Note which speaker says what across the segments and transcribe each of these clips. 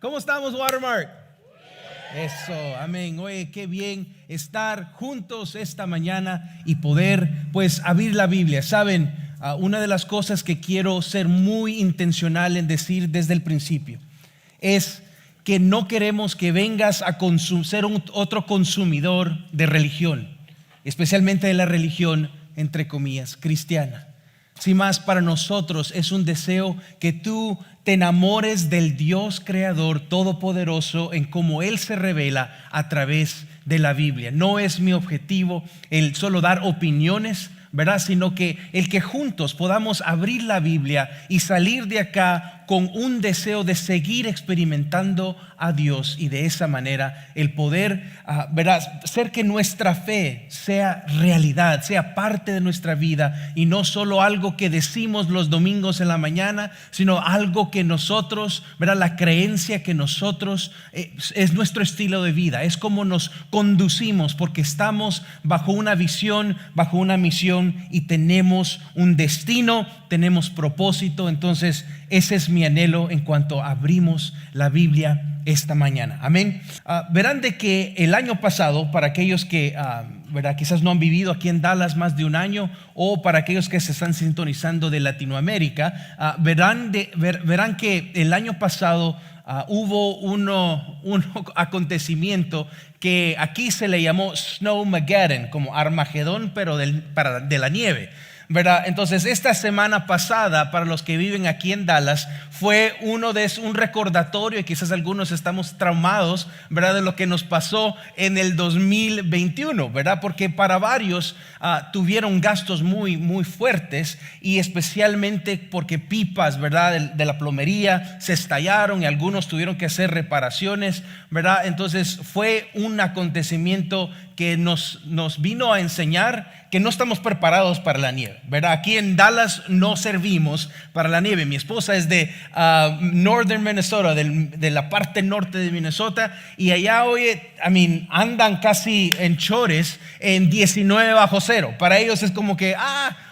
Speaker 1: ¿Cómo estamos, Watermark? Eso, amén. Oye, qué bien estar juntos esta mañana y poder pues abrir la Biblia. Saben, una de las cosas que quiero ser muy intencional en decir desde el principio es que no queremos que vengas a ser otro consumidor de religión, especialmente de la religión, entre comillas, cristiana. Sin más, para nosotros es un deseo que tú te enamores del Dios creador todopoderoso en cómo Él se revela a través de la Biblia. No es mi objetivo el solo dar opiniones, ¿verdad? Sino que el que juntos podamos abrir la Biblia y salir de acá con un deseo de seguir experimentando a Dios y de esa manera el poder, ¿verdad? Ser que nuestra fe sea realidad, sea parte de nuestra vida y no solo algo que decimos los domingos en la mañana, sino algo que nosotros, ¿verdad? La creencia que nosotros es nuestro estilo de vida, es como nos conducimos porque estamos bajo una visión, bajo una misión y tenemos un destino, tenemos propósito. Entonces ese es mi anhelo en cuanto abrimos la Biblia esta mañana. Amén. Verán de que el año pasado, para aquellos que ¿verdad? Quizás no han vivido aquí en Dallas más de un año, o para aquellos que se están sintonizando de Latinoamérica, verán que el año pasado hubo un acontecimiento que aquí se le llamó Snowmageddon, como Armagedón, pero de la nieve, ¿verdad? Entonces esta semana pasada, para los que viven aquí en Dallas, fue un recordatorio, y quizás algunos estamos traumados, ¿verdad? De lo que nos pasó en el 2021, ¿verdad? Porque para varios tuvieron gastos muy, muy fuertes, y especialmente porque pipas, ¿verdad? De la plomería se estallaron y algunos tuvieron que hacer reparaciones, ¿verdad? Entonces fue un acontecimiento que nos vino a enseñar que no estamos preparados para la nieve, ¿verdad? Aquí en Dallas no servimos para la nieve. Mi esposa es de Northern Minnesota, de la parte norte de Minnesota, y allá, oye, andan casi en chores en 19 bajo cero. Para ellos es como que,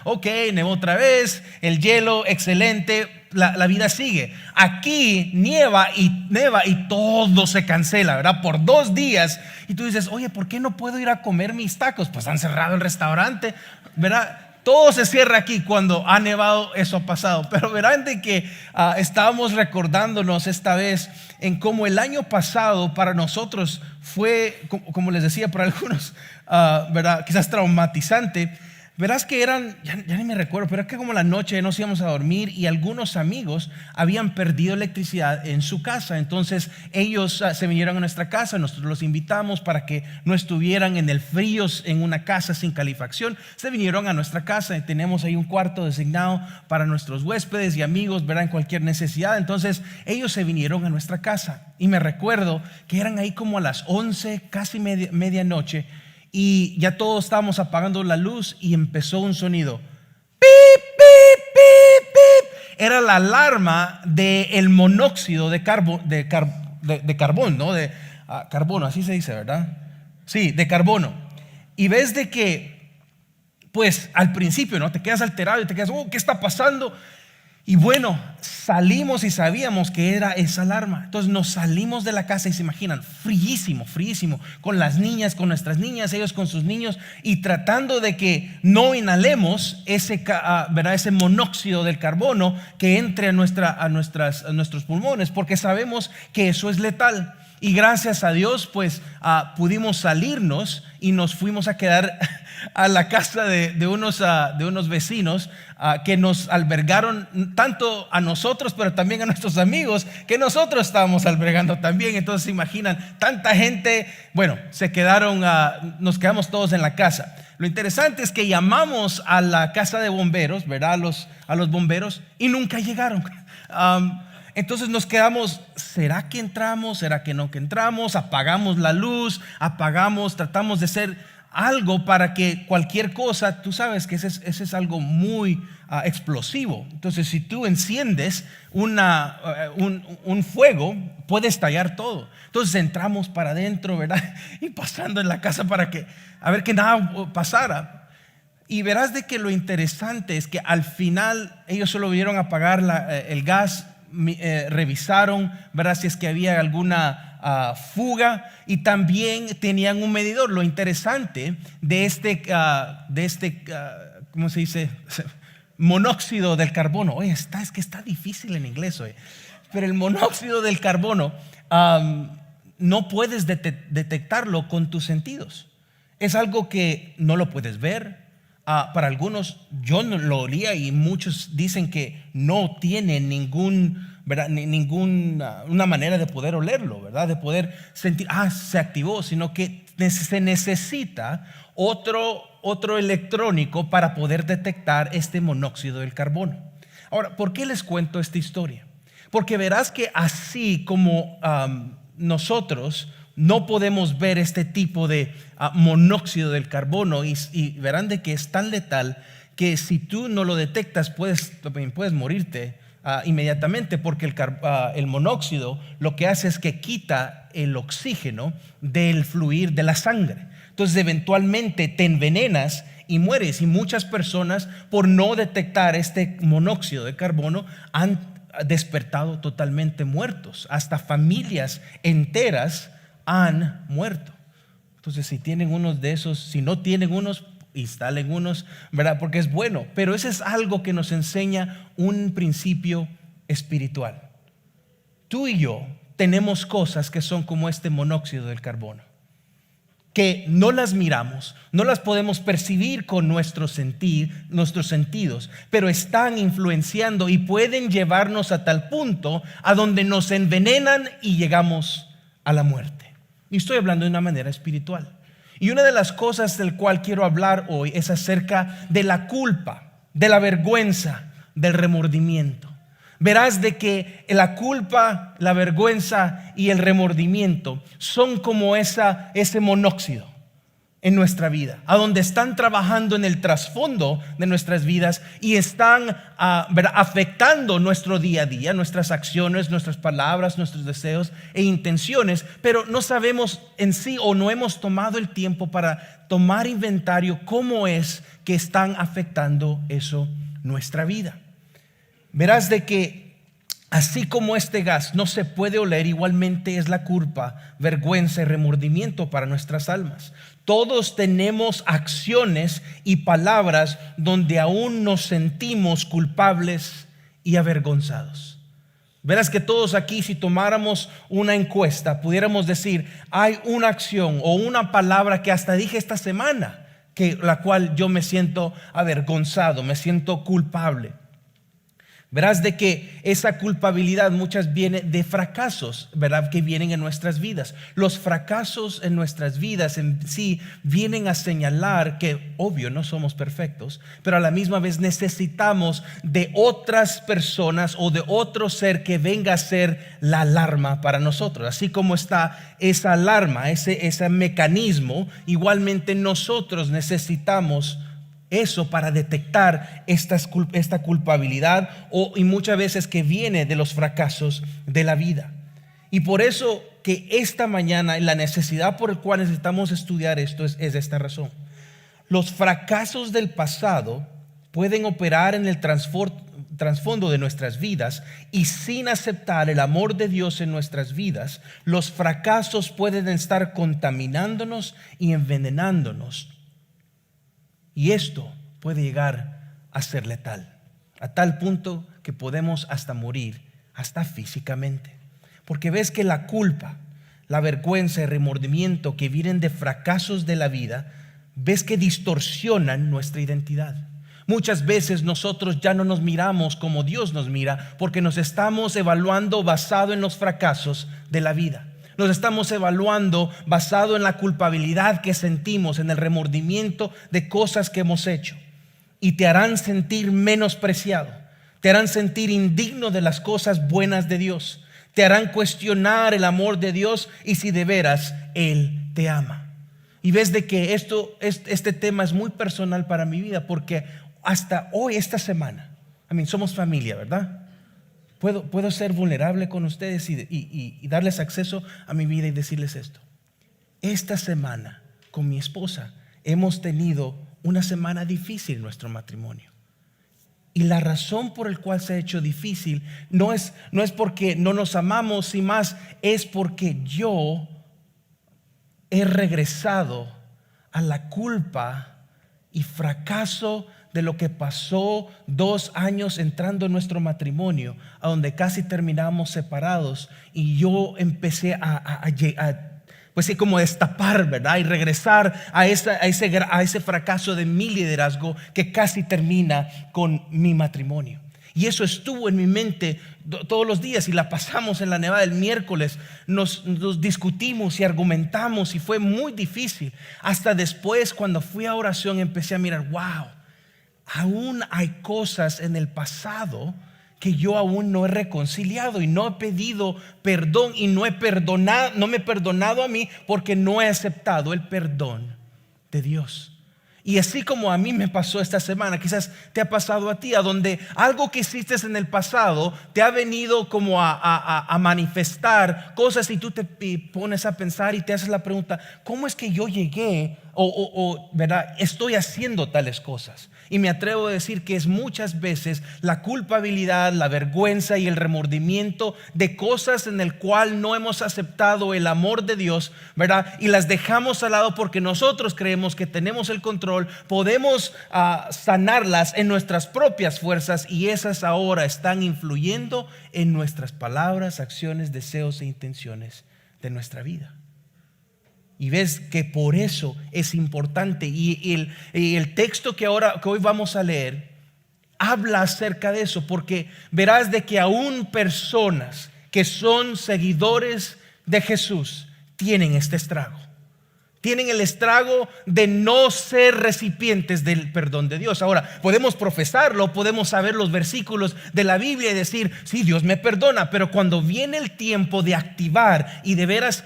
Speaker 1: ok, nevó otra vez, el hielo, excelente, la vida sigue. Aquí nieva y todo se cancela, ¿verdad? Por 2 días. Y tú dices, oye, ¿por qué no puedo ir a comer mis tacos? Pues han cerrado el restaurante, ¿verdad? Todo se cierra aquí cuando ha nevado, eso ha pasado. Pero verán de que estábamos recordándonos esta vez en cómo el año pasado para nosotros fue, como les decía, para algunos, ¿verdad? Quizás traumatizante. Verás que ya ni me recuerdo, pero es que como la noche nos íbamos a dormir y algunos amigos habían perdido electricidad en su casa. Entonces ellos se vinieron a nuestra casa, nosotros los invitamos para que no estuvieran en el frío en una casa sin calefacción. Se vinieron a nuestra casa y tenemos ahí un cuarto designado para nuestros huéspedes y amigos, ¿verdad? En cualquier necesidad. Entonces ellos se vinieron a nuestra casa y me recuerdo que eran ahí como a las 11, casi medianoche. Y ya todos estábamos apagando la luz y empezó un sonido. ¡Pip, pip, pip, pip! Era la alarma del monóxido de carbón, ¿no? Carbono, así se dice, ¿verdad? Sí, de carbono. Y ves de que, pues al principio, ¿no? Te quedas alterado y te quedas, ¿qué está pasando? Y bueno, salimos y sabíamos que era esa alarma. Entonces nos salimos de la casa y se imaginan, fríísimo, con las niñas, con nuestras niñas, ellos con sus niños, y tratando de que no inhalemos ¿verdad? Ese monóxido del carbono que entre a nuestros pulmones, porque sabemos que eso es letal. Y gracias a Dios, pues pudimos salirnos y nos fuimos a quedar a la casa de unos vecinos que nos albergaron tanto a nosotros, pero también a nuestros amigos que nosotros estábamos albergando también. Entonces se imaginan, tanta gente, bueno, nos quedamos todos en la casa. Lo interesante es que llamamos a la casa de bomberos, ¿verdad? A los bomberos, y nunca llegaron. Entonces nos quedamos, ¿será que entramos? ¿Será que no que entramos? Apagamos la luz, tratamos de hacer algo para que cualquier cosa, tú sabes que ese es algo muy explosivo. Entonces si tú enciendes un fuego, puede estallar todo. Entonces entramos para adentro, ¿verdad? Y pasando en la casa a ver que nada pasara. Y verás de que lo interesante es que al final ellos solo vinieron a apagar el gas revisaron, ¿verdad?, si es que había alguna fuga, y también tenían un medidor. Lo interesante de ¿cómo se dice? Monóxido del carbono. Oye, es que está difícil en inglés hoy. Pero el monóxido del carbono no puedes detectarlo con tus sentidos. Es algo que no lo puedes ver. Para algunos, yo no lo olía, y muchos dicen que no tiene una manera de poder olerlo, ¿verdad? De poder sentir, se activó, sino que se necesita otro electrónico para poder detectar este monóxido del carbono. Ahora, ¿por qué les cuento esta historia? Porque verás que así como nosotros no podemos ver este tipo de monóxido del carbono, y verán de que es tan letal que si tú no lo detectas puedes morirte inmediatamente, porque el monóxido lo que hace es que quita el oxígeno del fluir de la sangre. Entonces eventualmente te envenenas y mueres, y muchas personas, por no detectar este monóxido de carbono, han despertado totalmente muertos. Hasta familias enteras han muerto. Entonces, si tienen unos de esos, si no tienen unos, instalen unos, ¿verdad? Porque es bueno. Pero eso es algo que nos enseña un principio espiritual. Tú y yo tenemos cosas que son como este monóxido del carbono, que no las miramos, no las podemos percibir con nuestros sentidos, pero están influenciando y pueden llevarnos a tal punto a donde nos envenenan y llegamos a la muerte. Y estoy hablando de una manera espiritual. Y una de las cosas del cual quiero hablar hoy es acerca de la culpa, de la vergüenza, del remordimiento. Verás de que la culpa, la vergüenza y el remordimiento son como ese monóxido en nuestra vida, a donde están trabajando en el trasfondo de nuestras vidas y están afectando nuestro día a día, nuestras acciones, nuestras palabras, nuestros deseos e intenciones, pero no sabemos en sí, o no hemos tomado el tiempo para tomar inventario cómo es que están afectando eso nuestra vida. Verás de que así como este gas no se puede oler, igualmente es la culpa, vergüenza y remordimiento para nuestras almas. Todos tenemos acciones y palabras donde aún nos sentimos culpables y avergonzados. Verás que todos aquí, si tomáramos una encuesta, pudiéramos decir, hay una acción o una palabra que hasta dije esta semana, la cual yo me siento avergonzado, me siento culpable. Verás de que esa culpabilidad muchas viene de fracasos, ¿verdad?, que vienen en nuestras vidas. Los fracasos en nuestras vidas en sí vienen a señalar que, obvio, no somos perfectos, pero a la misma vez necesitamos de otras personas o de otro ser que venga a ser la alarma para nosotros. Así como está esa alarma, ese mecanismo, igualmente nosotros necesitamos eso para detectar esta culpabilidad y muchas veces que viene de los fracasos de la vida. Y por eso que esta mañana la necesidad por la cual necesitamos estudiar esto es esta razón. Los fracasos del pasado pueden operar en el trasfondo de nuestras vidas, y sin aceptar el amor de Dios en nuestras vidas, los fracasos pueden estar contaminándonos y envenenándonos. Y esto puede llegar a ser letal, a tal punto que podemos hasta morir, hasta físicamente. Porque ves que la culpa, la vergüenza y remordimiento que vienen de fracasos de la vida, ves que distorsionan nuestra identidad. Muchas veces nosotros ya no nos miramos como Dios nos mira, porque nos estamos evaluando basado en los fracasos de la vida. Nos estamos evaluando basado en la culpabilidad que sentimos, en el remordimiento de cosas que hemos hecho. Y te harán sentir menospreciado, te harán sentir indigno de las cosas buenas de Dios, te harán cuestionar el amor de Dios y si de veras Él te ama. Y ves de que este tema es muy personal para mi vida, porque hasta hoy, esta semana, somos familia, ¿verdad? Puedo ser vulnerable con ustedes y darles acceso a mi vida y decirles esto. Esta semana con mi esposa hemos tenido una semana difícil en nuestro matrimonio. Y la razón por la cual se ha hecho difícil no es porque no nos amamos, y más es porque yo he regresado a la culpa y fracaso de lo que pasó 2 años entrando en nuestro matrimonio, a donde casi terminamos separados, y yo empecé pues sí, como destapar, ¿verdad? Y regresar a ese fracaso de mi liderazgo que casi termina con mi matrimonio. Y eso estuvo en mi mente todos los días, y la pasamos en la nevada el miércoles. Nos discutimos y argumentamos, y fue muy difícil. Hasta después, cuando fui a oración, empecé a mirar, wow, aún hay cosas en el pasado que yo aún no he reconciliado, y no he pedido perdón, y no me he perdonado a mí, porque no he aceptado el perdón de Dios. Y así como a mí me pasó esta semana, quizás te ha pasado a ti, a donde algo que hiciste en el pasado te ha venido como a manifestar cosas, y tú te pones a pensar y te haces la pregunta, ¿cómo es que yo llegué ¿verdad? Estoy haciendo tales cosas? Y me atrevo a decir que es muchas veces la culpabilidad, la vergüenza y el remordimiento de cosas en el cual no hemos aceptado el amor de Dios, ¿verdad? Y las dejamos al lado porque nosotros creemos que tenemos el control, podemos sanarlas en nuestras propias fuerzas, y esas ahora están influyendo en nuestras palabras, acciones, deseos e intenciones de nuestra vida. Y ves que por eso es importante, y el texto que hoy vamos a leer habla acerca de eso, porque verás de que aún personas que son seguidores de Jesús tienen este estrago. Tienen el estrago de no ser recipientes del perdón de Dios. Ahora, podemos profesarlo, podemos saber los versículos de la Biblia y decir, sí, Dios me perdona, pero cuando viene el tiempo de activar y de veras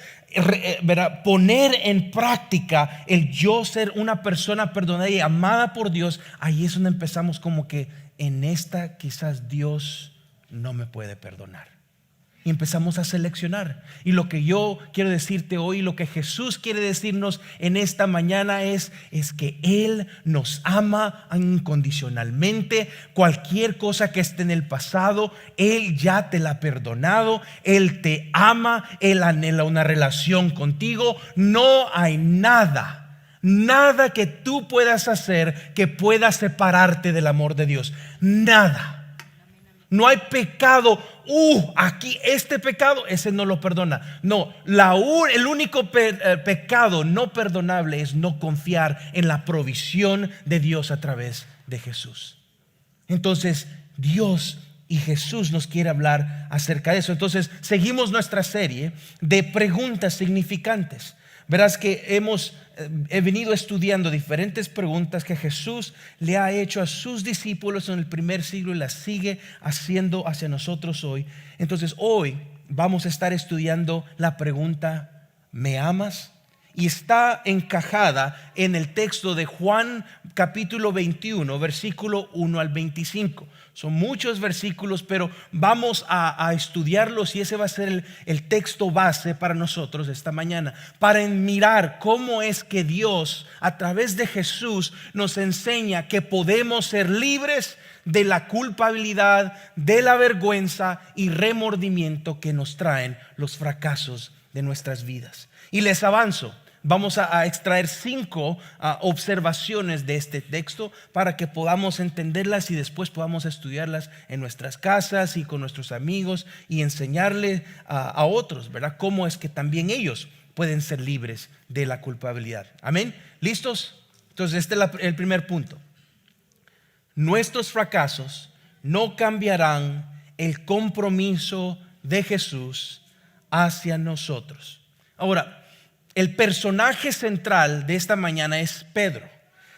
Speaker 1: poner en práctica el yo ser una persona perdonada y amada por Dios, ahí es donde empezamos como que en esta quizás Dios no me puede perdonar. Y empezamos a seleccionar. Y lo que yo quiero decirte hoy, lo que Jesús quiere decirnos en esta mañana es que Él nos ama incondicionalmente. Cualquier cosa que esté en el pasado, Él ya te la ha perdonado. Él te ama, Él anhela una relación contigo. No hay nada que tú puedas hacer que pueda separarte del amor de Dios. Nada. No hay pecado. Aquí este pecado, ese no lo perdona. No, el único pecado no perdonable es no confiar en la provisión de Dios a través de Jesús. Entonces, Dios y Jesús nos quiere hablar acerca de eso. Entonces, seguimos nuestra serie de preguntas significantes. Verás que he venido estudiando diferentes preguntas que Jesús le ha hecho a sus discípulos en el primer siglo, y las sigue haciendo hacia nosotros hoy. Entonces hoy vamos a estar estudiando la pregunta, ¿me amas? Y está encajada en el texto de Juan capítulo 21, versículo 1 al 25. Son muchos versículos, pero vamos a estudiarlos, y ese va a ser el texto base para nosotros esta mañana, para mirar cómo es que Dios a través de Jesús nos enseña que podemos ser libres de la culpabilidad, de la vergüenza y remordimiento que nos traen los fracasos de nuestras vidas. Y les avanzo, vamos a extraer 5 observaciones de este texto para que podamos entenderlas y después podamos estudiarlas en nuestras casas y con nuestros amigos, y enseñarle a otros, ¿verdad? Cómo es que también ellos pueden ser libres de la culpabilidad. Amén. ¿Listos? Entonces este es el primer punto. Nuestros fracasos no cambiarán el compromiso de Jesús hacia nosotros. Ahora, el personaje central de esta mañana es Pedro.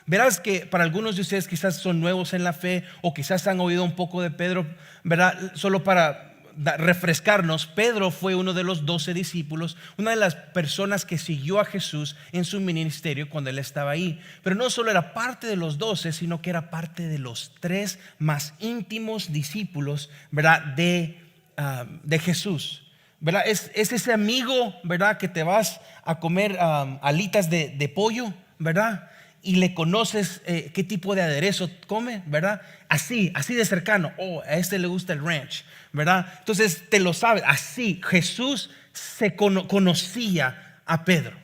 Speaker 1: Verás que para algunos de ustedes quizás son nuevos en la fe, o quizás han oído un poco de Pedro, ¿verdad? Solo para refrescarnos, Pedro fue uno de los 12 discípulos, una de las personas que siguió a Jesús en su ministerio cuando él estaba ahí. Pero no solo era parte de los 12, sino que era parte de los 3 más íntimos discípulos, ¿verdad? de Jesús. ¿Verdad? Es ese amigo, ¿verdad? Que te vas a comer alitas de pollo, ¿verdad? y le conoces qué tipo de aderezo come, ¿verdad? Así de cercano. Oh, a este le gusta el ranch, ¿verdad? Entonces te lo sabes. Así Jesús se conocía a Pedro.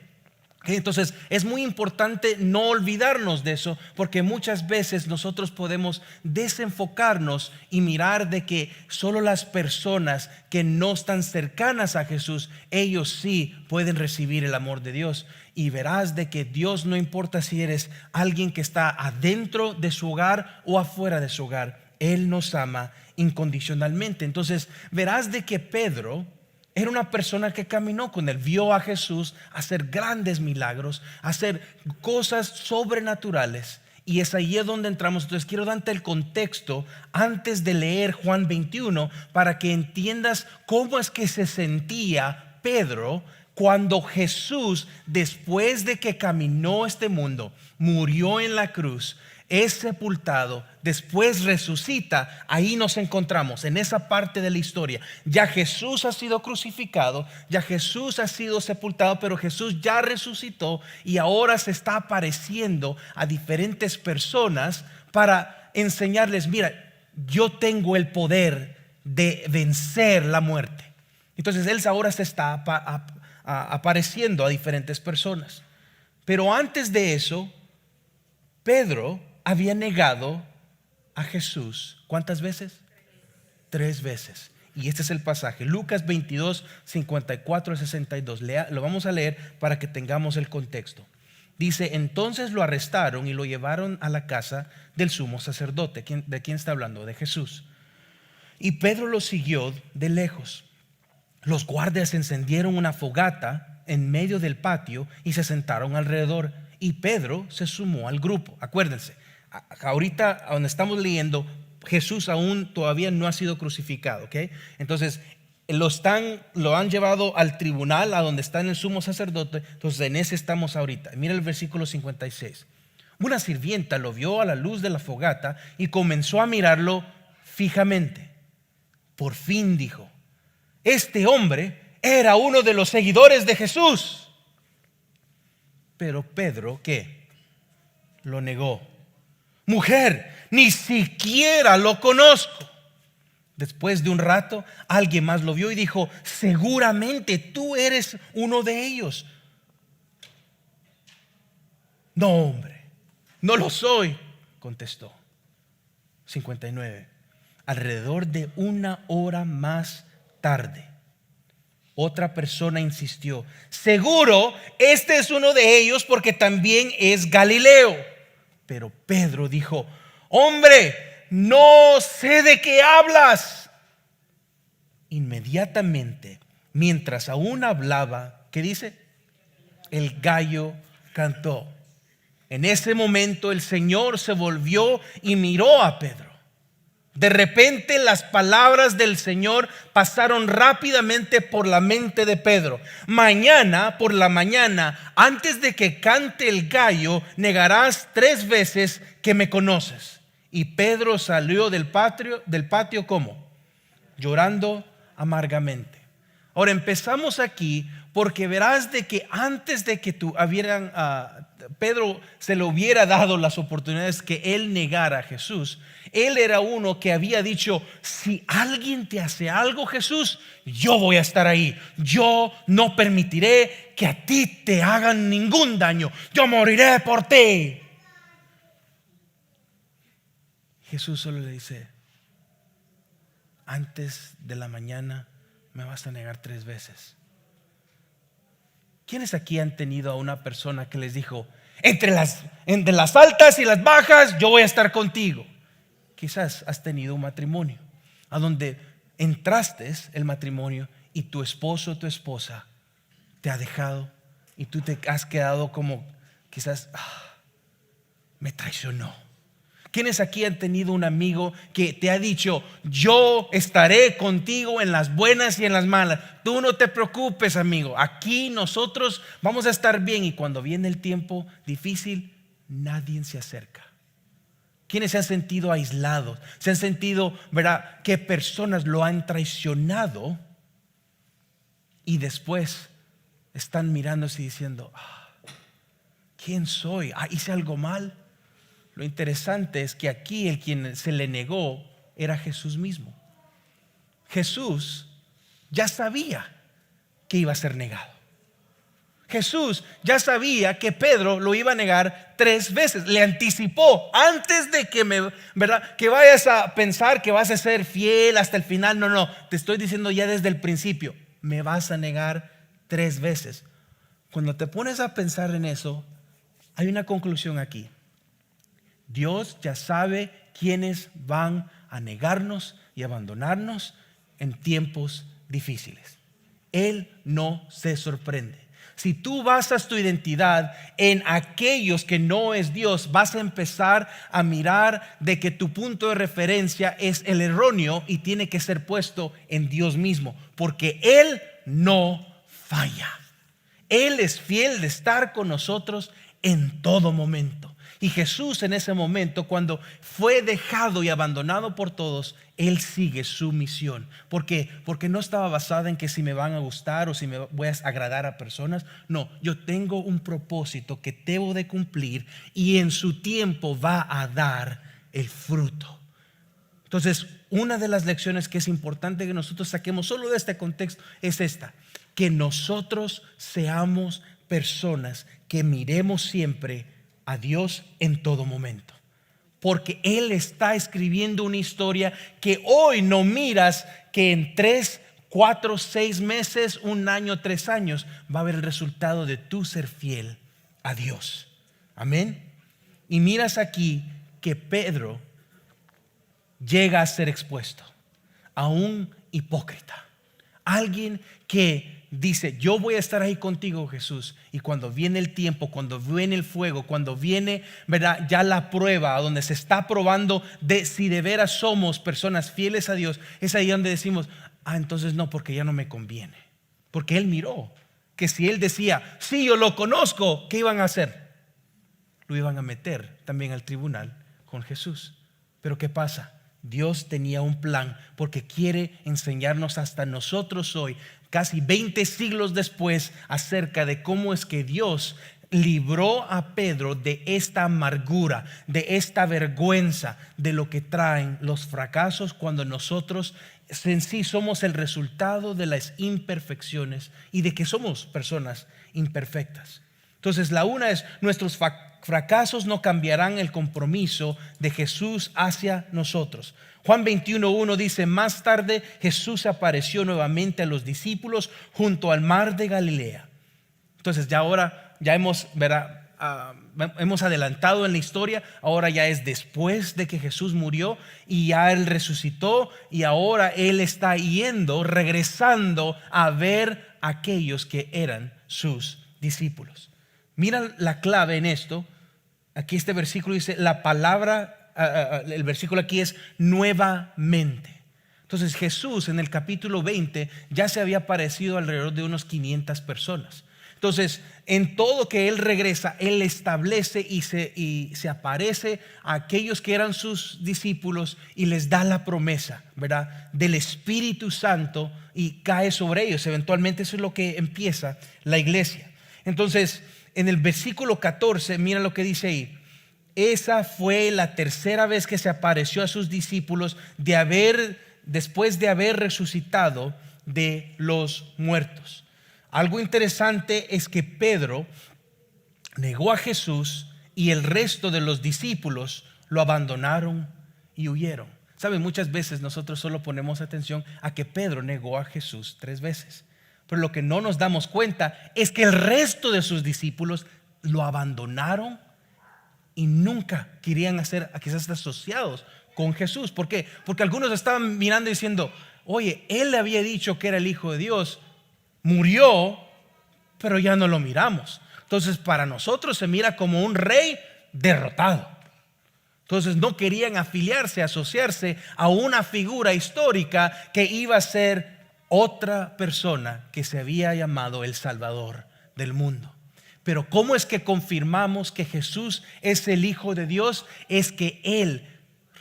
Speaker 1: Entonces es muy importante no olvidarnos de eso, porque muchas veces nosotros podemos desenfocarnos y mirar de que solo las personas que no están cercanas a Jesús, ellos sí pueden recibir el amor de Dios. Y verás de que Dios, no importa si eres alguien que está adentro de su hogar o afuera de su hogar, Él nos ama incondicionalmente. Entonces verás de que Pedro era una persona que caminó con él, vio a Jesús hacer grandes milagros, hacer cosas sobrenaturales. Y es ahí donde entramos. Entonces quiero darte el contexto antes de leer Juan 21 para que entiendas cómo es que se sentía Pedro cuando Jesús, después de que caminó este mundo, murió en la cruz, es sepultado, después resucita. Ahí nos encontramos en esa parte de la historia. Ya Jesús ha sido crucificado, ya Jesús ha sido sepultado, pero Jesús ya resucitó y ahora se está apareciendo a diferentes personas para enseñarles: mira, yo tengo el poder de vencer la muerte. Entonces Él ahora se está apareciendo a diferentes personas. Pero antes de eso, Pedro había negado a Jesús. ¿Cuántas veces? 3 veces. Y este es el pasaje, Lucas 22, 54 al 62. Lo vamos a leer para que tengamos el contexto. Dice: entonces lo arrestaron y lo llevaron a la casa del sumo sacerdote. ¿De quién está hablando? De Jesús. Y Pedro lo siguió de lejos. Los guardias encendieron una fogata en medio del patio y se sentaron alrededor. Y Pedro se sumó al grupo. Acuérdense, ahorita donde estamos leyendo, Jesús aún todavía no ha sido crucificado, ¿ok? Entonces lo han llevado al tribunal, a donde está el sumo sacerdote. Entonces en ese estamos ahorita. Mira el versículo 56. Una sirvienta lo vio a la luz de la fogata y comenzó a mirarlo fijamente. Por fin dijo: este hombre era uno de los seguidores de Jesús. Pero Pedro, ¿qué? Lo negó. Mujer, ni siquiera lo conozco. Después de un rato, alguien más lo vio y dijo: seguramente tú eres uno de ellos. No, hombre, no lo soy, contestó. 59. Alrededor de 1 hora más tarde, otra persona insistió: seguro este es uno de ellos, porque también es Galileo. Pero Pedro dijo: hombre, no sé de qué hablas. Inmediatamente, mientras aún hablaba, ¿qué dice? El gallo cantó. En ese momento el Señor se volvió y miró a Pedro. De repente las palabras del Señor pasaron rápidamente por la mente de Pedro. Mañana por la mañana, antes de que cante el gallo, negarás 3 veces que me conoces. Y Pedro salió del patio ¿cómo? Llorando amargamente. Ahora empezamos aquí porque verás de que antes de que Pedro se le hubiera dado las oportunidades que él negara a Jesús, él era uno que había dicho: si alguien te hace algo, Jesús, yo voy a estar ahí. Yo no permitiré que a ti te hagan ningún daño. Yo moriré por ti. Jesús solo le dice: antes de la mañana me vas a negar 3 veces. ¿Quiénes aquí han tenido a una persona que les dijo: entre las altas y las bajas yo voy a estar contigo? Quizás has tenido un matrimonio a donde entraste el matrimonio y tu esposo o tu esposa te ha dejado y tú te has quedado como quizás me traicionó. ¿Quiénes aquí han tenido un amigo que te ha dicho: yo estaré contigo en las buenas y en las malas? Tú no te preocupes, amigo, aquí nosotros vamos a estar bien. Y cuando viene el tiempo difícil, nadie se acerca. ¿Quiénes se han sentido aislados? Se han sentido, ¿verdad?, que personas lo han traicionado y después están mirándose y diciendo: ¿quién soy? ¿Hice algo mal? Lo interesante es que aquí el quien se le negó era Jesús mismo. Jesús ya sabía que iba a ser negado. Jesús ya sabía que Pedro lo iba a negar 3 veces. Le anticipó antes de que ¿verdad? Que vayas a pensar que vas a ser fiel hasta el final. No, te estoy diciendo ya desde el principio, me vas a negar 3 veces. Cuando te pones a pensar en eso, hay una conclusión aquí. Dios ya sabe quiénes van a negarnos y abandonarnos en tiempos difíciles. Él no se sorprende. Si tú basas tu identidad en aquellos que no es Dios, vas a empezar a mirar de que tu punto de referencia es el erróneo y tiene que ser puesto en Dios mismo, porque Él no falla. Él es fiel de estar con nosotros en todo momento. Y Jesús en ese momento, cuando fue dejado y abandonado por todos, Él sigue su misión. ¿Por qué? Porque no estaba basada en que si me van a gustar o si me voy a agradar a personas. No, yo tengo un propósito que debo de cumplir y en su tiempo va a dar el fruto. Entonces, una de las lecciones que es importante que nosotros saquemos solo de este contexto es esta: que nosotros seamos personas que miremos siempre a Dios en todo momento, porque Él está escribiendo una historia que hoy no miras que en 3, 4, 6 meses, 1 año, 3 años va a haber el resultado de tu ser fiel a Dios. Amén. Y miras aquí que Pedro llega a ser expuesto a un hipócrita, alguien que dice: yo voy a estar ahí contigo, Jesús, y cuando viene el tiempo, cuando viene el fuego, cuando viene, ¿verdad?, ya la prueba donde se está probando de si de veras somos personas fieles a Dios, es ahí donde decimos: entonces no, porque ya no me conviene. Porque Él miró que si Él decía: sí, yo lo conozco, ¿qué iban a hacer? Lo iban a meter también al tribunal con Jesús. Pero ¿qué pasa? Dios tenía un plan, porque quiere enseñarnos hasta nosotros hoy, casi 20 siglos después, acerca de cómo es que Dios libró a Pedro de esta amargura, de esta vergüenza, de lo que traen los fracasos cuando nosotros en sí somos el resultado de las imperfecciones y de que somos personas imperfectas. Entonces, la una es: nuestros fracasos no cambiarán el compromiso de Jesús hacia nosotros. Juan 21:1 dice: más tarde Jesús apareció nuevamente a los discípulos junto al mar de Galilea. Entonces ya hemos adelantado en la historia. Ahora ya es después de que Jesús murió y ya Él resucitó, y ahora Él está regresando a ver a aquellos que eran sus discípulos. Mira la clave en esto. Aquí este versículo dice la palabra, el versículo aquí es nuevamente. Entonces Jesús en el capítulo 20 ya se había aparecido alrededor de unos 500 personas. Entonces, en todo que Él regresa, Él establece y se aparece a aquellos que eran sus discípulos y les da la promesa, ¿verdad?, del Espíritu Santo, y cae sobre ellos. Eventualmente eso es lo que empieza la iglesia. Entonces, en el versículo 14, mira lo que dice ahí: esa fue la tercera vez que se apareció a sus discípulos después de haber resucitado de los muertos. Algo interesante es que Pedro negó a Jesús y el resto de los discípulos lo abandonaron y huyeron. Saben, muchas veces nosotros solo ponemos atención a que Pedro negó a Jesús 3 veces. Pero lo que no nos damos cuenta es que el resto de sus discípulos lo abandonaron y nunca querían ser quizás asociados con Jesús. ¿Por qué? Porque algunos estaban mirando y diciendo: oye, Él le había dicho que era el Hijo de Dios, murió, pero ya no lo miramos. Entonces para nosotros se mira como un rey derrotado. Entonces no querían afiliarse, asociarse a una figura histórica que iba a ser otra persona que se había llamado el Salvador del mundo. Pero ¿cómo es que confirmamos que Jesús es el Hijo de Dios? Es que Él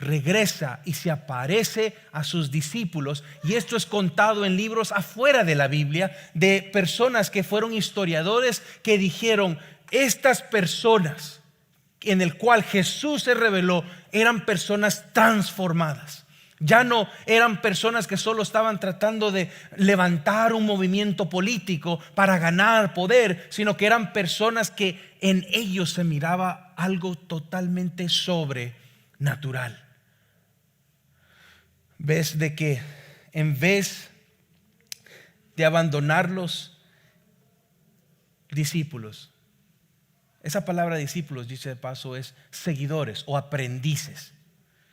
Speaker 1: regresa y se aparece a sus discípulos, y esto es contado en libros afuera de la Biblia, de personas que fueron historiadores que dijeron: estas personas en el cual Jesús se reveló eran personas transformadas. Ya no eran personas que solo estaban tratando de levantar un movimiento político para ganar poder, sino que eran personas que en ellos se miraba algo totalmente sobrenatural. Ves de que en vez de abandonar los discípulos, esa palabra discípulos, dice de paso, es seguidores o aprendices.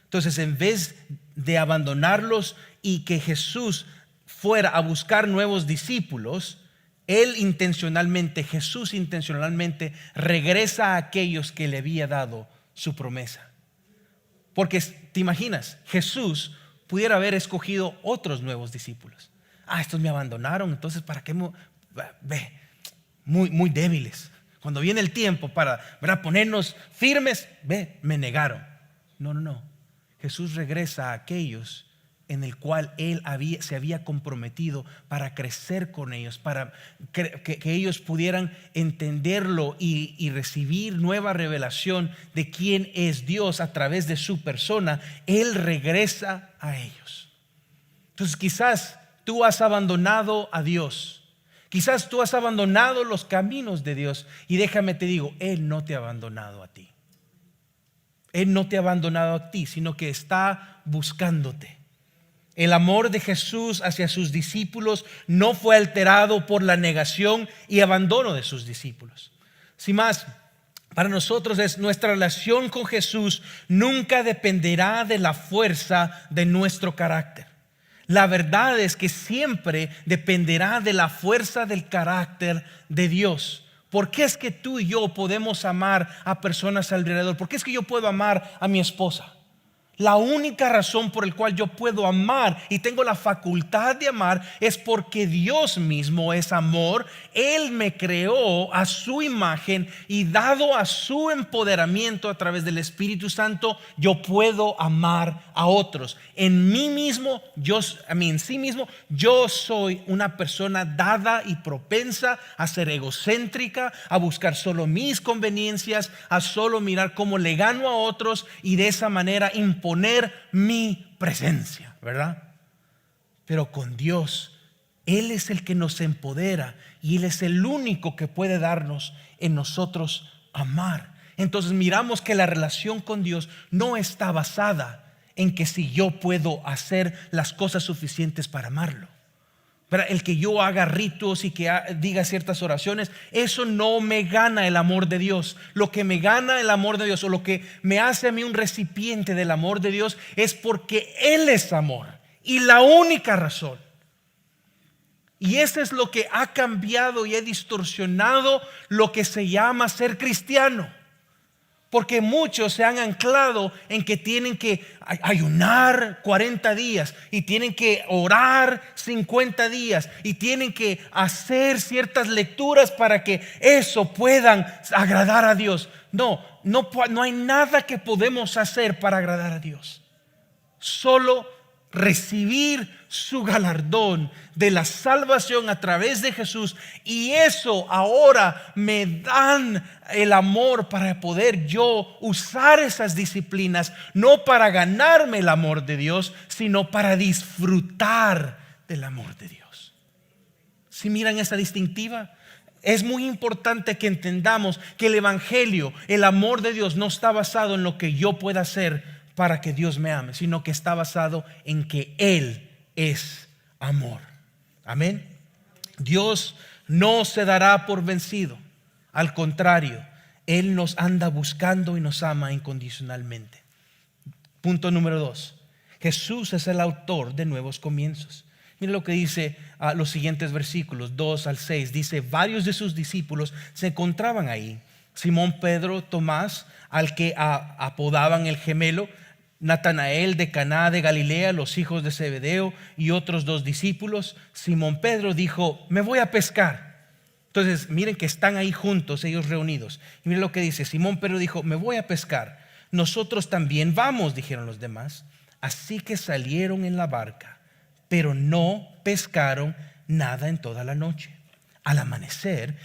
Speaker 1: Entonces, en vez de abandonarlos y que Jesús fuera a buscar nuevos discípulos, Jesús intencionalmente regresa a aquellos que le había dado su promesa. Porque te imaginas, Jesús pudiera haber escogido otros nuevos discípulos. Estos me abandonaron, entonces ¿para qué? Muy débiles. Cuando viene el tiempo para, ¿verdad?, ponernos firmes, me negaron. No. Jesús regresa a aquellos en el cual Él se había comprometido para crecer con ellos, para que ellos pudieran entenderlo y recibir nueva revelación de quién es Dios a través de su persona. Él regresa a ellos. Entonces quizás tú has abandonado a Dios. Quizás tú has abandonado los caminos de Dios. Y déjame te digo, Él no te ha abandonado a ti. Él no te ha abandonado a ti, sino que está buscándote. El amor de Jesús hacia sus discípulos no fue alterado por la negación y abandono de sus discípulos. Sin más, para nosotros nuestra relación con Jesús nunca dependerá de la fuerza de nuestro carácter. La verdad es que siempre dependerá de la fuerza del carácter de Dios. ¿Por qué es que tú y yo podemos amar a personas alrededor? ¿Por qué es que yo puedo amar a mi esposa? La única razón por la cual yo puedo amar y tengo la facultad de amar es porque Dios mismo es amor. Él me creó a su imagen y dado a su empoderamiento a través del Espíritu Santo, yo puedo amar a otros. En sí mismo, yo soy una persona dada y propensa a ser egocéntrica, a buscar solo mis conveniencias, a solo mirar cómo le gano a otros y de esa manera imponer mi presencia, ¿verdad? Pero con Dios, Él es el que nos empodera y Él es el único que puede darnos en nosotros amar. Entonces miramos que la relación con Dios no está basada en que si yo puedo hacer las cosas suficientes para amarlo. Pero el que yo haga ritos y que diga ciertas oraciones, eso no me gana el amor de Dios. Lo que me gana el amor de Dios, o lo que me hace a mí un recipiente del amor de Dios, es porque Él es amor. Y la única razón. Y eso es lo que ha cambiado y ha distorsionado lo que se llama ser cristiano. Porque muchos se han anclado en que tienen que ayunar 40 días y tienen que orar 50 días y tienen que hacer ciertas lecturas para que eso puedan agradar a Dios. No hay nada que podemos hacer para agradar a Dios. Solo recibir su galardón de la salvación a través de Jesús, y eso ahora me dan el amor para poder yo usar esas disciplinas, no para ganarme el amor de Dios, sino para disfrutar del amor de Dios. ¿Sí miran esa distintiva? Es muy importante que entendamos que el evangelio, el amor de Dios, no está basado en lo que yo pueda hacer para que Dios me ame, sino que está basado en que Él es amor. Amén. Dios no se dará por vencido. Al contrario, Él nos anda buscando y nos ama incondicionalmente. Punto número 2. Jesús es el autor de nuevos comienzos. Miren lo que dice los siguientes versículos 2 al 6. Dice: varios de sus discípulos se encontraban ahí. Simón Pedro, Tomás, al que apodaban el gemelo, Natanael de Caná de Galilea, los hijos de Zebedeo, y otros 2 discípulos. Simón Pedro dijo: me voy a pescar. Entonces miren que están ahí juntos, ellos reunidos. Y miren lo que dice: Simón Pedro dijo: me voy a pescar. Nosotros también vamos, dijeron los demás. Así que salieron en la barca, pero no pescaron nada en toda la noche. Al amanecer,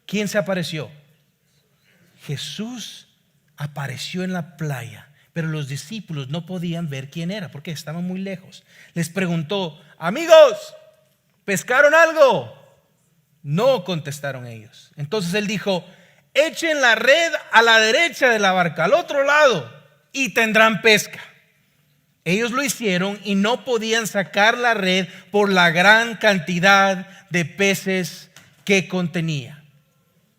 Speaker 1: ¿quién se apareció? Jesús apareció en la playa, pero los discípulos no podían ver quién era porque estaban muy lejos. Les preguntó: amigos, ¿pescaron algo? No, contestaron ellos. Entonces él dijo: echen la red a la derecha de la barca, al otro lado, y tendrán pesca. Ellos lo hicieron y no podían sacar la red por la gran cantidad de peces que contenía.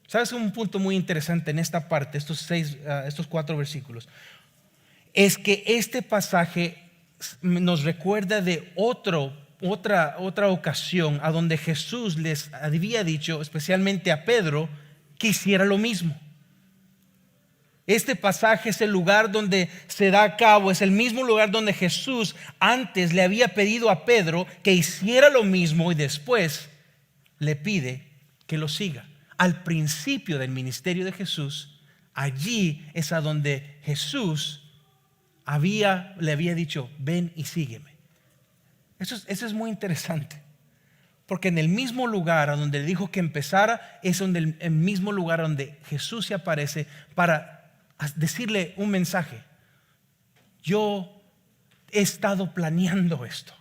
Speaker 1: ¿Sabes un punto muy interesante en esta parte, estos 4 versículos? Es que este pasaje nos recuerda de otra ocasión a donde Jesús les había dicho, especialmente a Pedro, que hiciera lo mismo. Este pasaje es el lugar donde se da a cabo, es el mismo lugar donde Jesús antes le había pedido a Pedro que hiciera lo mismo y después le pide que lo siga. Al principio del ministerio de Jesús, allí es a donde Jesús le había dicho: ven y sígueme. Eso es muy interesante, porque en el mismo lugar a donde le dijo que empezara es el mismo lugar donde Jesús se aparece para decirle un mensaje. Yo he estado planeando esto,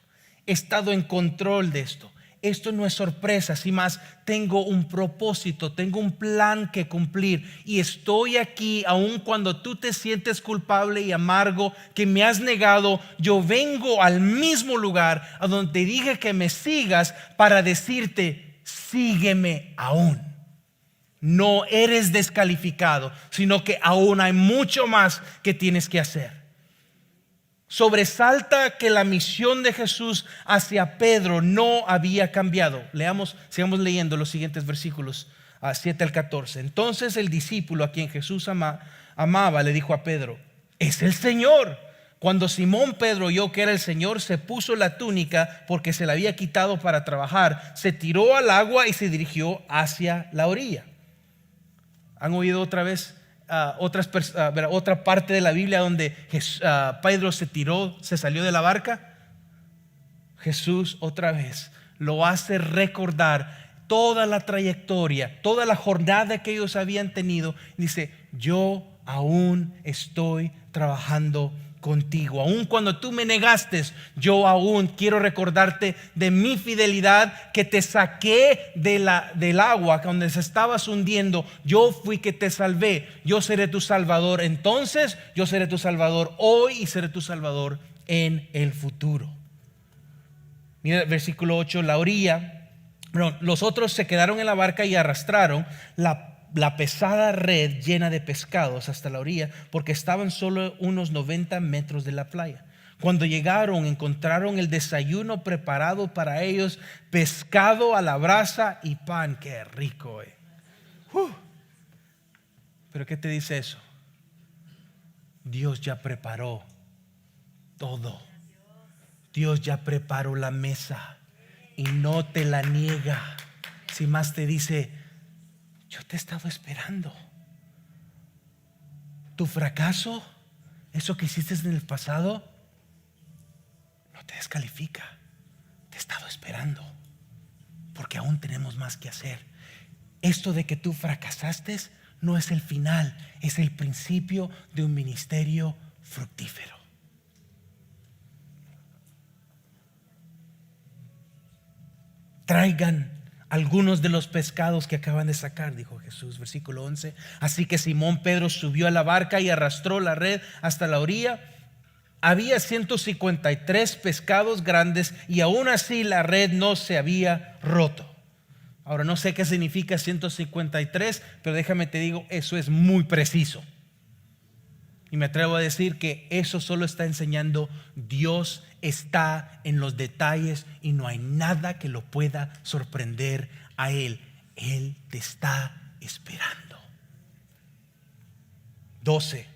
Speaker 1: he estado en control de esto. Esto no es sorpresa, sin más, tengo un propósito, tengo un plan que cumplir y estoy aquí aun cuando tú te sientes culpable y amargo, que me has negado. Yo vengo al mismo lugar a donde te dije que me sigas para decirte: sígueme aún. No eres descalificado, sino que aún hay mucho más que tienes que hacer. Sobresalta que la misión de Jesús hacia Pedro no había cambiado. Sigamos leyendo los siguientes versículos 7 al 14. Entonces el discípulo a quien Jesús amaba le dijo a Pedro: es el Señor. Cuando Simón Pedro oyó que era el Señor, se puso la túnica porque se la había quitado para trabajar, se tiró al agua y se dirigió hacia la orilla. ¿Han oído otra vez otra parte de la Biblia donde Pedro se salió de la barca? Jesús otra vez lo hace recordar toda la trayectoria, toda la jornada que ellos habían tenido. Dice: yo aún estoy trabajando contigo. Aun cuando tú me negaste, yo aún quiero recordarte de mi fidelidad, que te saqué del agua donde se estabas hundiendo. Yo fui que te salvé. Yo seré tu salvador entonces, yo seré tu salvador hoy y seré tu salvador en el futuro. Mira el versículo 8, los otros se quedaron en la barca y arrastraron la pesada red llena de pescados hasta la orilla, porque estaban solo unos 90 metros de la playa. Cuando llegaron, encontraron el desayuno preparado para ellos: pescado a la brasa y pan. ¡Qué rico! ¿Pero qué te dice eso? Dios ya preparó todo. Dios ya preparó la mesa y no te la niega. Si más te dice: yo te he estado esperando. Tu fracaso, eso que hiciste en el pasado, no te descalifica. Te he estado esperando porque aún tenemos más que hacer. Esto de que tú fracasaste no es el final, es el principio de un ministerio fructífero. Traigan algunos de los pescados que acaban de sacar, dijo Jesús, versículo 11. Así que Simón Pedro subió a la barca y arrastró la red hasta la orilla. Había 153 pescados grandes y aún así la red no se había roto. Ahora no sé qué significa 153, pero déjame te digo, eso es muy preciso. Y me atrevo a decir que eso solo está enseñando: Dios está en los detalles y no hay nada que lo pueda sorprender a Él. Él te está esperando. 12.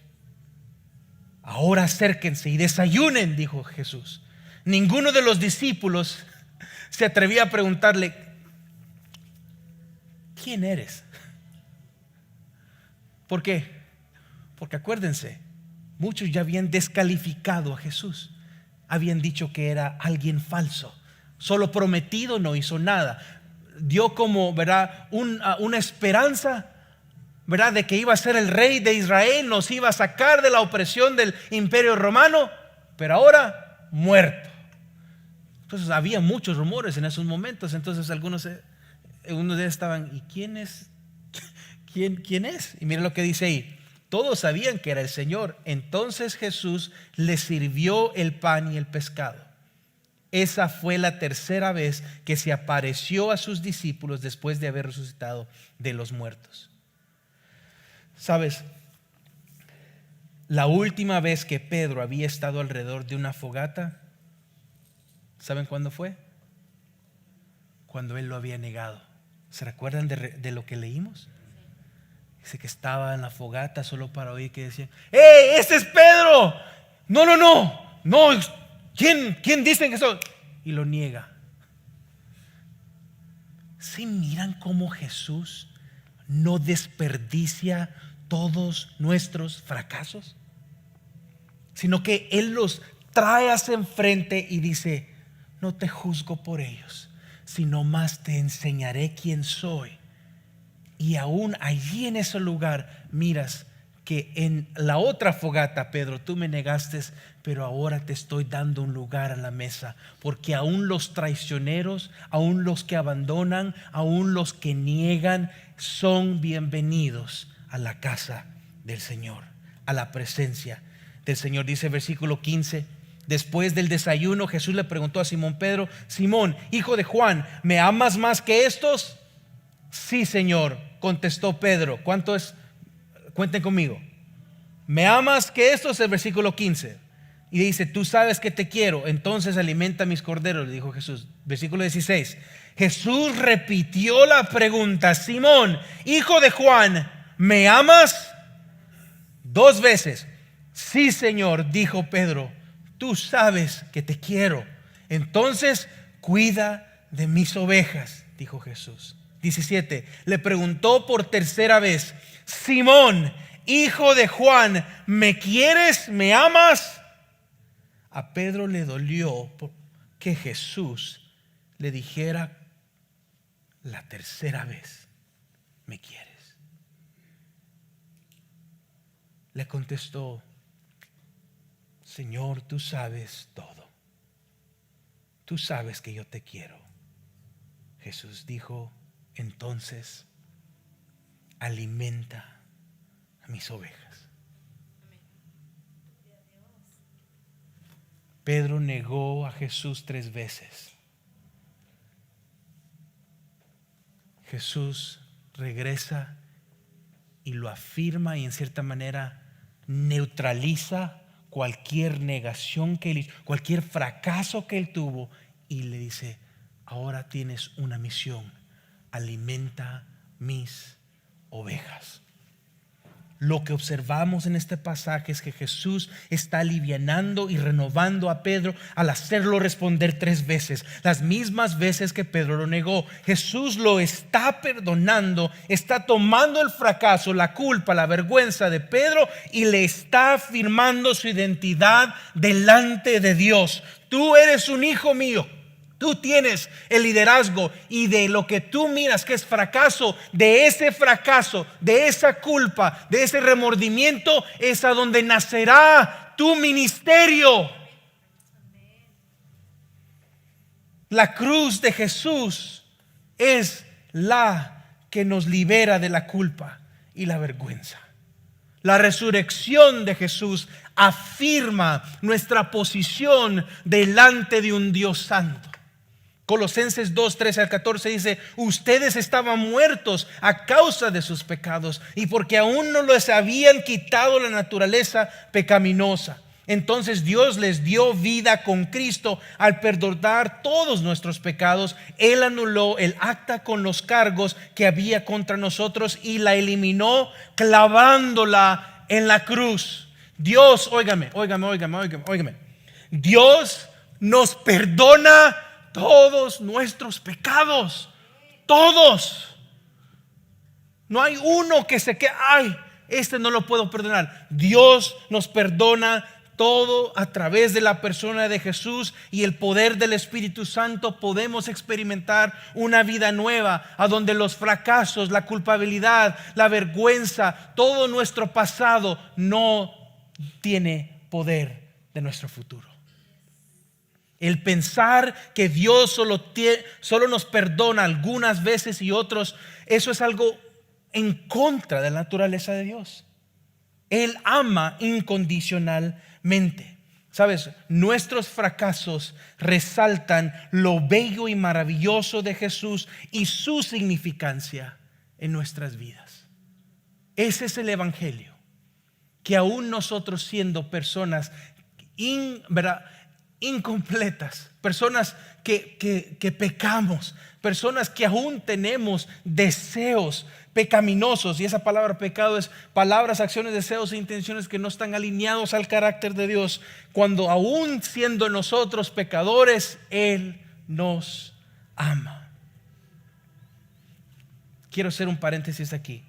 Speaker 1: Ahora acérquense y desayunen, dijo Jesús. Ninguno de los discípulos se atrevía a preguntarle: ¿quién eres? ¿Por qué? Porque acuérdense, muchos ya habían descalificado a Jesús. Habían dicho que era alguien falso. Solo prometido, no hizo nada. Dio como, ¿verdad?, una esperanza, ¿verdad?, de que iba a ser el rey de Israel, nos iba a sacar de la opresión del imperio romano, pero ahora muerto. Entonces había muchos rumores en esos momentos. Entonces unos de ellos estaban, ¿y quién es? ¿Quién es? Y mira lo que dice ahí. Todos sabían que era el Señor. Entonces Jesús les sirvió el pan y el pescado. Esa fue la tercera vez que se apareció a sus discípulos después de haber resucitado de los muertos. ¿Sabes? La última vez que Pedro había estado alrededor de una fogata, ¿saben cuándo fue? Cuando él lo había negado. ¿Se recuerdan de lo que leímos? Dice que estaba en la fogata solo para oír que decían: ¡Hey, ese es Pedro! No, ¿quién dicen que soy? Y lo niega. ¿Sí miran cómo Jesús no desperdicia todos nuestros fracasos? Sino que Él los trae hacia enfrente y dice: no te juzgo por ellos, sino más te enseñaré quién soy. Y aún allí en ese lugar miras que en la otra fogata, Pedro, tú me negaste, pero ahora te estoy dando un lugar a la mesa, porque aún los traicioneros, aún los que abandonan, aún los que niegan, son bienvenidos a la casa del Señor, a la presencia del Señor. Dice versículo 15: después del desayuno, Jesús le preguntó a Simón Pedro: Simón, hijo de Juan, ¿me amas más que estos? Sí, Señor, contestó Pedro. ¿Cuánto es? Cuenten conmigo. ¿Me amas que estos? El versículo 15. Y dice: tú sabes que te quiero, entonces alimenta mis corderos, le dijo Jesús. Versículo 16. Jesús repitió la pregunta: Simón, hijo de Juan, ¿me amas? 2 veces. Sí, Señor, dijo Pedro, tú sabes que te quiero. Entonces cuida de mis ovejas, dijo Jesús. 17. Le preguntó por tercera vez: Simón, hijo de Juan, ¿me quieres? ¿Me amas? A Pedro le dolió que Jesús le dijera la tercera vez: ¿me quieres? Le contestó: Señor, tú sabes todo. Tú sabes que yo te quiero. Jesús dijo: entonces alimenta a mis ovejas. Pedro negó a Jesús 3 veces. Jesús regresa y lo afirma, y en cierta manera neutraliza cualquier negación que él hizo, cualquier fracaso que él tuvo, y le dice: ahora tienes una misión, alimenta mis ovejas. Lo que observamos en este pasaje es que Jesús está alivianando y renovando a Pedro al hacerlo responder 3 veces, las mismas veces que Pedro lo negó. Jesús lo está perdonando, está tomando el fracaso, la culpa, la vergüenza de Pedro y le está afirmando su identidad delante de Dios. Tú eres un hijo mío. Tú tienes el liderazgo, y de lo que tú miras que es fracaso, de ese fracaso, de esa culpa, de ese remordimiento, es a donde nacerá tu ministerio. La cruz de Jesús es la que nos libera de la culpa y la vergüenza. La resurrección de Jesús afirma nuestra posición delante de un Dios santo. Colosenses 2, 13 al 14 dice: ustedes estaban muertos a causa de sus pecados, y porque aún no les habían quitado la naturaleza pecaminosa. Entonces Dios les dio vida con Cristo al perdonar todos nuestros pecados. Él anuló el acta con los cargos que había contra nosotros y la eliminó clavándola en la cruz. Dios, óigame. Dios nos perdona todos nuestros pecados. Todos. No hay uno que se quede: ay, este no lo puedo perdonar. Dios nos perdona todo a través de la persona de Jesús y el poder del Espíritu Santo podemos experimentar una vida nueva, a donde los fracasos, la culpabilidad, la vergüenza, todo nuestro pasado no tiene poder de nuestro futuro. El pensar que Dios solo nos perdona algunas veces y otros, eso es algo en contra de la naturaleza de Dios. Él ama incondicionalmente. Sabes, nuestros fracasos resaltan lo bello y maravilloso de Jesús y su significancia en nuestras vidas. Ese es el evangelio, que aún nosotros siendo personas incompletas, personas que pecamos, personas que aún tenemos deseos pecaminosos, y esa palabra pecado es palabras, acciones, deseos e intenciones que no están alineados al carácter de Dios. Cuando aún siendo nosotros pecadores, Él nos ama. Quiero hacer un paréntesis aquí.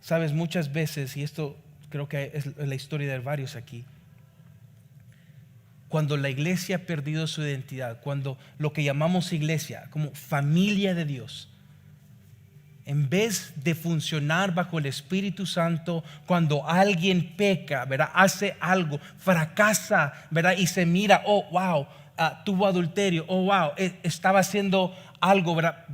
Speaker 1: Sabes, muchas veces, y esto creo que es la historia de varios aquí, cuando la iglesia ha perdido su identidad, cuando lo que llamamos iglesia como familia de Dios, en vez de funcionar bajo el Espíritu Santo, cuando alguien peca, ¿verdad?, hace algo, fracasa, ¿verdad?, y se mira, oh wow, tuvo adulterio, oh wow, estaba haciendo algo, ¿verdad?,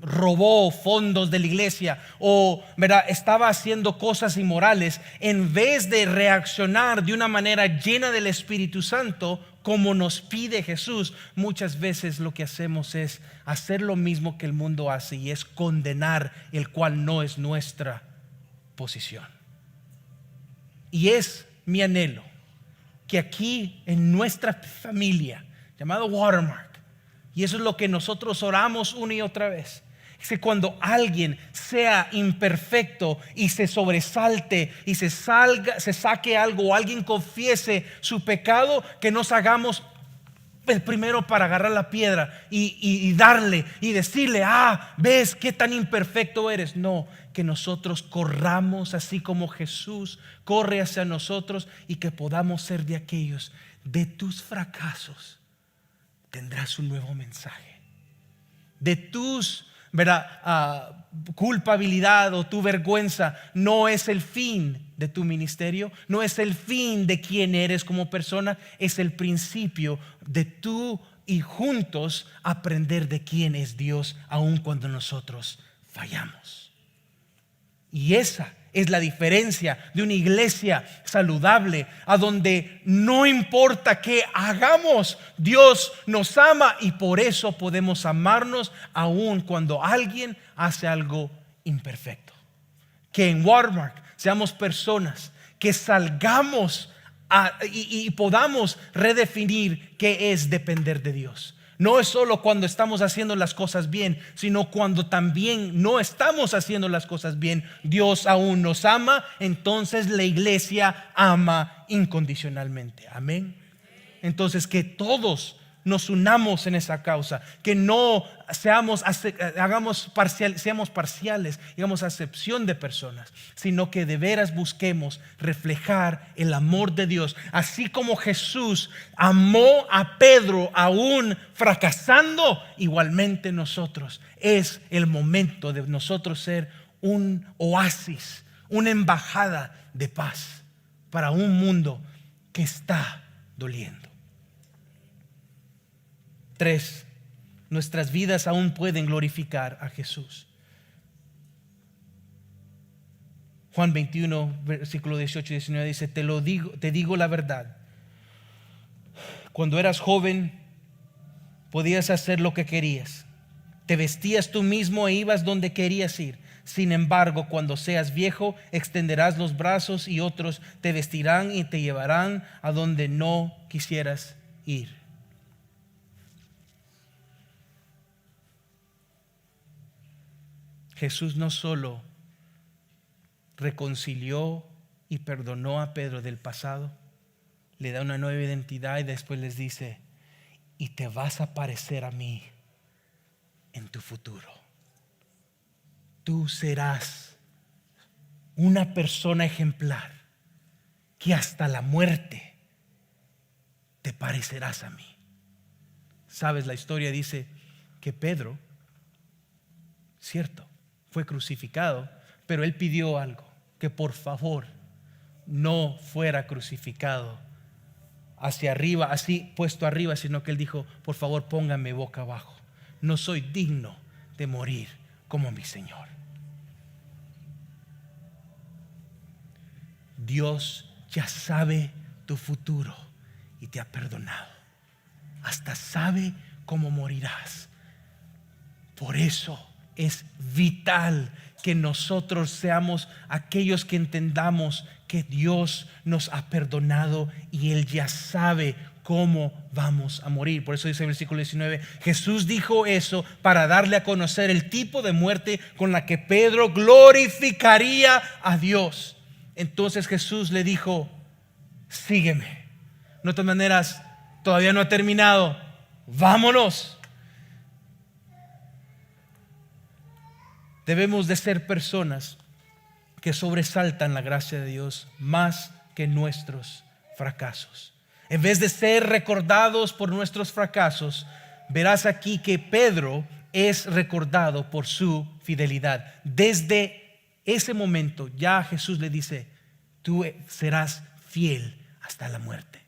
Speaker 1: robó fondos de la iglesia, o ¿verdad?, estaba haciendo cosas inmorales. En vez de reaccionar de una manera llena del Espíritu Santo, como nos pide Jesús, muchas veces lo que hacemos es hacer lo mismo que el mundo hace, y es condenar, el cual no es nuestra posición. Y es mi anhelo que aquí en nuestra familia llamado Watermark, y eso es lo que nosotros oramos una y otra vez, es que cuando alguien sea imperfecto y se sobresalte y se saque algo, o alguien confiese su pecado, que nos hagamos el primero para agarrar la piedra y darle y decirle, ves qué tan imperfecto eres. No, que nosotros corramos así como Jesús corre hacia nosotros, y que podamos ser de aquellos: de tus fracasos tendrás un nuevo mensaje. De tus culpabilidad o tu vergüenza no es el fin de tu ministerio, no es el fin de quién eres como persona, es el principio de tú y juntos aprender de quién es Dios, aun cuando nosotros fallamos. Y esa es la diferencia de una iglesia saludable, a donde no importa qué hagamos, Dios nos ama, y por eso podemos amarnos aun cuando alguien hace algo imperfecto. Que en Watermark seamos personas que salgamos y podamos redefinir qué es depender de Dios. No es solo cuando estamos haciendo las cosas bien, sino cuando también no estamos haciendo las cosas bien. Dios aún nos ama, entonces la iglesia ama incondicionalmente. Amén. Entonces, que todos nos unamos en esa causa, que no seamos parciales, digamos acepción de personas, sino que de veras busquemos reflejar el amor de Dios, así como Jesús amó a Pedro aún fracasando. Igualmente nosotros, es el momento de nosotros ser un oasis, una embajada de paz para un mundo que está doliendo. 3. Nuestras vidas aún pueden glorificar a Jesús. Juan 21, versículo 18 y 19 dice: te digo la verdad. Cuando eras joven, podías hacer lo que querías. Te vestías tú mismo e ibas donde querías ir. Sin embargo, cuando seas viejo, extenderás los brazos y otros te vestirán y te llevarán a donde no quisieras ir. Jesús no solo reconcilió y perdonó a Pedro del pasado, le da una nueva identidad, y después les dice: y te vas a parecer a mí en tu futuro. Tú serás una persona ejemplar, que hasta la muerte te parecerás a mí. Sabes, la historia dice que Pedro, cierto, fue crucificado, pero él pidió algo, que por favor no fuera crucificado hacia arriba, así puesto arriba, sino que él dijo, por favor póngame boca abajo. No soy digno de morir como mi Señor. Dios ya sabe tu futuro y te ha perdonado. Hasta sabe cómo morirás. Por eso es vital que nosotros seamos aquellos que entendamos que Dios nos ha perdonado y Él ya sabe cómo vamos a morir. Por eso dice el versículo 19, Jesús dijo eso para darle a conocer el tipo de muerte con la que Pedro glorificaría a Dios. Entonces Jesús le dijo, sígueme. De todas maneras, todavía no ha terminado. Vámonos. Debemos de ser personas que sobresaltan la gracia de Dios más que nuestros fracasos. En vez de ser recordados por nuestros fracasos, verás aquí que Pedro es recordado por su fidelidad. Desde ese momento ya Jesús le dice, tú serás fiel hasta la muerte.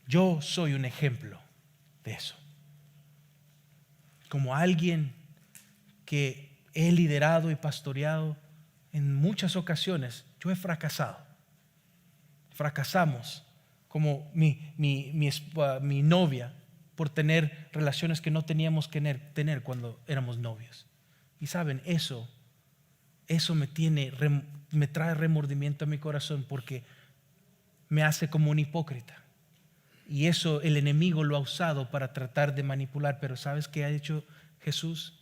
Speaker 1: Yo soy un ejemplo de eso. Como alguien que he liderado y pastoreado en muchas ocasiones, yo he fracasado. Fracasamos como mi novia por tener relaciones que no teníamos que tener cuando éramos novios. Y saben, eso me trae remordimiento a mi corazón porque me hace como un hipócrita. Y eso el enemigo lo ha usado para tratar de manipular. Pero ¿sabes qué ha hecho Jesús?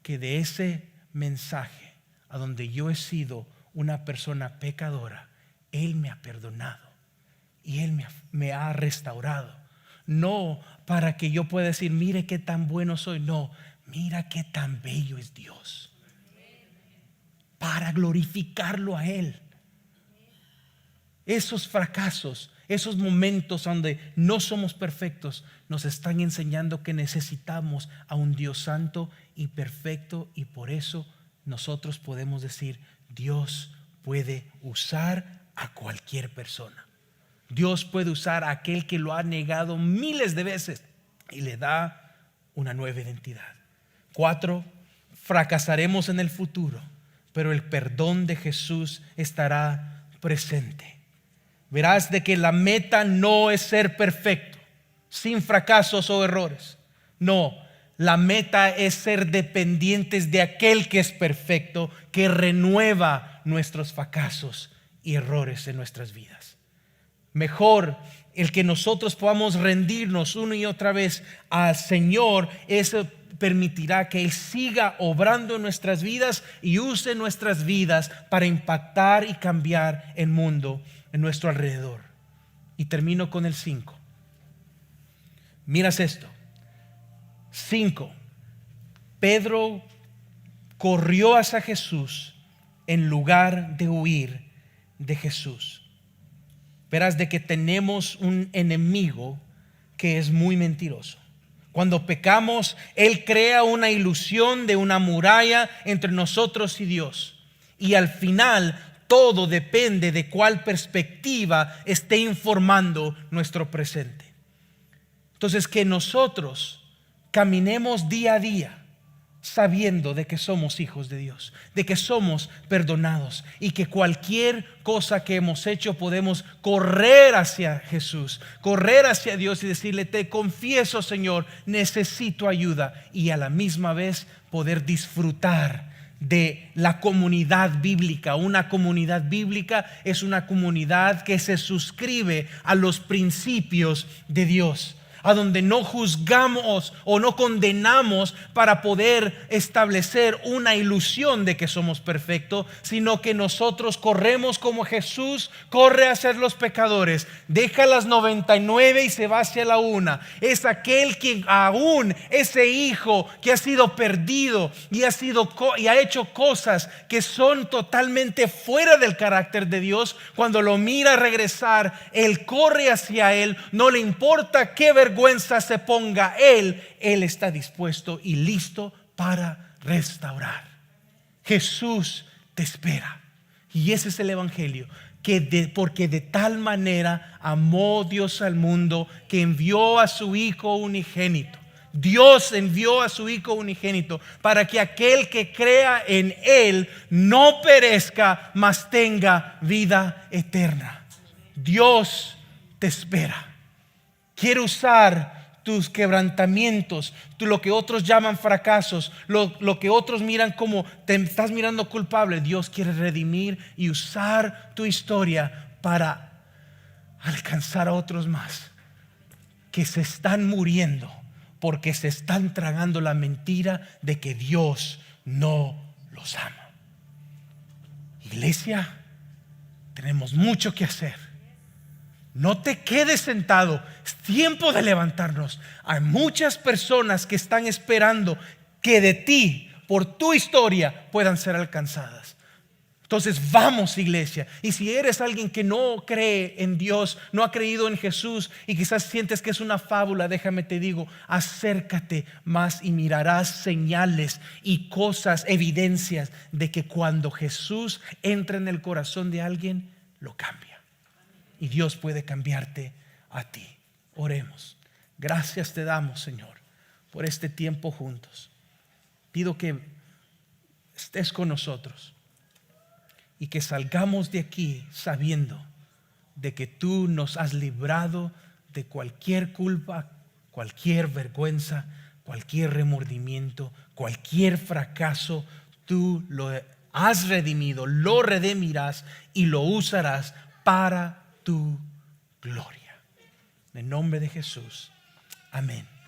Speaker 1: Que de ese mensaje a donde yo he sido una persona pecadora, Él me ha perdonado y Él me ha restaurado. No para que yo pueda decir, mire qué tan bueno soy. No, mira qué tan bello es Dios. Para glorificarlo a Él. Esos fracasos, esos momentos donde no somos perfectos, nos están enseñando que necesitamos a un Dios santo y perfecto, y por eso nosotros podemos decir, Dios puede usar a cualquier persona. Dios puede usar a aquel que lo ha negado miles de veces y le da una nueva identidad. 4, fracasaremos en el futuro, pero el perdón de Jesús estará presente. Verás de que la meta no es ser perfecto, sin fracasos o errores. No, la meta es ser dependientes de aquel que es perfecto, que renueva nuestros fracasos y errores en nuestras vidas. Mejor el que nosotros podamos rendirnos una y otra vez al Señor, eso permitirá que Él siga obrando en nuestras vidas y use nuestras vidas para impactar y cambiar el mundo en nuestro alrededor. Y termino con el 5. Miras esto. 5. Pedro corrió hacia Jesús en lugar de huir de Jesús. Verás de que tenemos un enemigo que es muy mentiroso. Cuando pecamos, Él crea una ilusión de una muralla entre nosotros y Dios. Y al final, todo depende de cuál perspectiva esté informando nuestro presente. Entonces, que nosotros caminemos día a día sabiendo de que somos hijos de Dios, de que somos perdonados y que cualquier cosa que hemos hecho podemos correr hacia Jesús, correr hacia Dios y decirle, te confieso, Señor, necesito ayuda, y a la misma vez poder disfrutar de la comunidad bíblica. Una comunidad bíblica es una comunidad que se suscribe a los principios de Dios, a donde no juzgamos o no condenamos para poder establecer una ilusión de que somos perfectos, sino que nosotros corremos como Jesús corre a ser los pecadores. Deja las 99 y se va hacia la una. Es aquel quien aún ese hijo que ha sido perdido y ha hecho cosas que son totalmente fuera del carácter de Dios. Cuando lo mira regresar, él corre hacia él, no le importa qué vergüenza se ponga él está dispuesto y listo para restaurar. Jesús te espera. Y ese es el evangelio, porque de tal manera amó Dios al mundo que envió a su Hijo unigénito. Dios envió a su Hijo unigénito para que aquel que crea en Él no perezca, mas tenga vida eterna. Dios te espera. Quiere usar tus quebrantamientos, lo que otros llaman fracasos, lo que otros miran como te estás mirando culpable. Dios quiere redimir y usar tu historia para alcanzar a otros más que se están muriendo porque se están tragando la mentira de que Dios no los ama. Iglesia, tenemos mucho que hacer. No te quedes sentado, es tiempo de levantarnos. Hay muchas personas que están esperando que de ti, por tu historia, puedan ser alcanzadas. Entonces vamos, iglesia. Y si eres alguien que no cree en Dios, no ha creído en Jesús y quizás sientes que es una fábula, déjame te digo, acércate más y mirarás señales y cosas, evidencias de que cuando Jesús entra en el corazón de alguien, lo cambia. Y Dios puede cambiarte a ti. Oremos. Gracias te damos, Señor, por este tiempo juntos. Pido que estés con nosotros y que salgamos de aquí sabiendo de que tú nos has librado de cualquier culpa, cualquier vergüenza, cualquier remordimiento, cualquier fracaso. Tú lo has redimido, lo redimirás y lo usarás para tu gloria. En el nombre de Jesús. Amén.